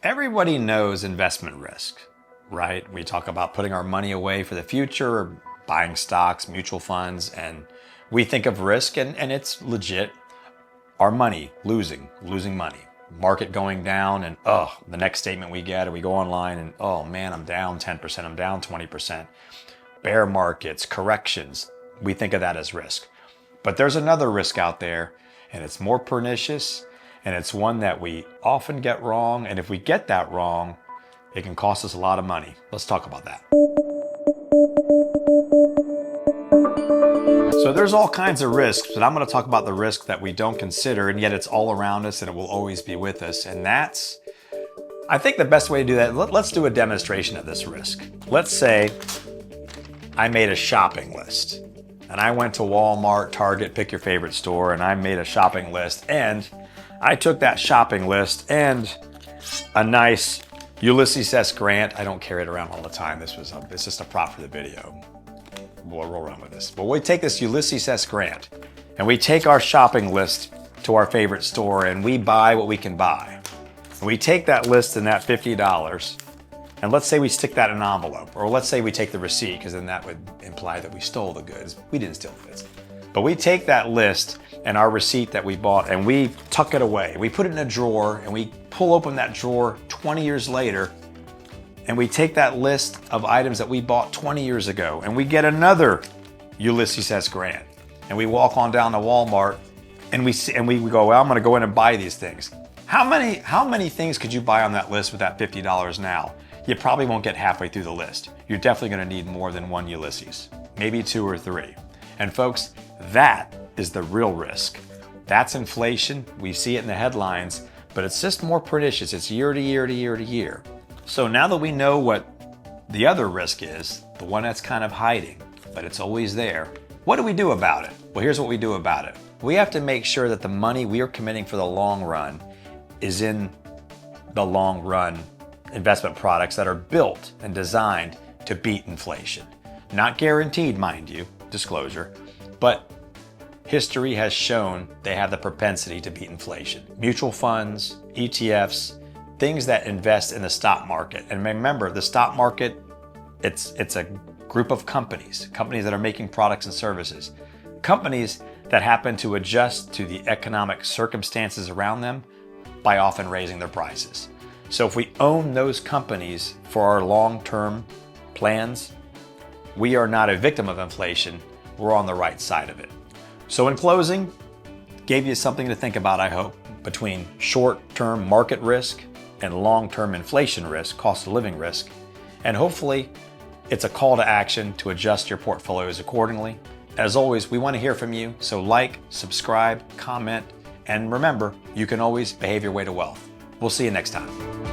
Everybody knows investment risk, right? We talk about putting our money away for the future, or buying stocks, mutual funds, and we think of risk and it's legit. Our money, losing money. Market going down and the next statement we get, or we go online and oh man, I'm down 10%, I'm down 20%. Bear markets, corrections, we think of that as risk. But there's another risk out there, and it's more pernicious, and it's one that we often get wrong, and if we get that wrong, it can cost us a lot of money. Let's talk about that. So there's all kinds of risks, but I'm going to talk about the risk that we don't consider, and yet it's all around us and it will always be with us. And that's, I think the best way to do that, let's do a demonstration of this risk. Let's say I made a shopping list and I went to Walmart, Target, pick your favorite store, and I made a shopping list, and I took that shopping list and a nice Ulysses S. Grant. I don't carry it around all the time. It's just a prop for the video. We'll roll around with this. But we take this Ulysses S. Grant and we take our shopping list to our favorite store and we buy what we can buy. And we take that list and that $50 and let's say we stick that in an envelope, or let's say we take the receipt, because then that would imply that we stole the goods. We didn't steal the goods. But we take that list and our receipt that we bought and we tuck it away. We put it in a drawer and we pull open that drawer 20 years later and we take that list of items that we bought 20 years ago and we get another Ulysses S. Grant and we walk on down to Walmart and we go, well, I'm gonna go in and buy these things. How many things could you buy on that list with that $50 now? You probably won't get halfway through the list. You're definitely gonna need more than one Ulysses, maybe 2 or 3. And folks, that is the real risk. That's inflation. We see it in the headlines, but it's just more pernicious. It's year to year to year to year. So now that we know what the other risk is, the one that's kind of hiding, but it's always there, what do we do about it? Well, here's what we do about it. We have to make sure that the money we are committing for the long run is in the long run investment products that are built and designed to beat inflation. Not guaranteed, mind you, disclosure, but history has shown they have the propensity to beat inflation. Mutual funds, ETFs, things that invest in the stock market. And remember, the stock market, it's a group of companies that are making products and services. Companies that happen to adjust to the economic circumstances around them by often raising their prices. So if we own those companies for our long-term plans, we are not a victim of inflation. We're on the right side of it. So in closing, gave you something to think about, I hope, between short-term market risk and long-term inflation risk, cost of living risk. And hopefully it's a call to action to adjust your portfolios accordingly. As always, we want to hear from you. So like, subscribe, comment, and remember, you can always behave your way to wealth. We'll see you next time.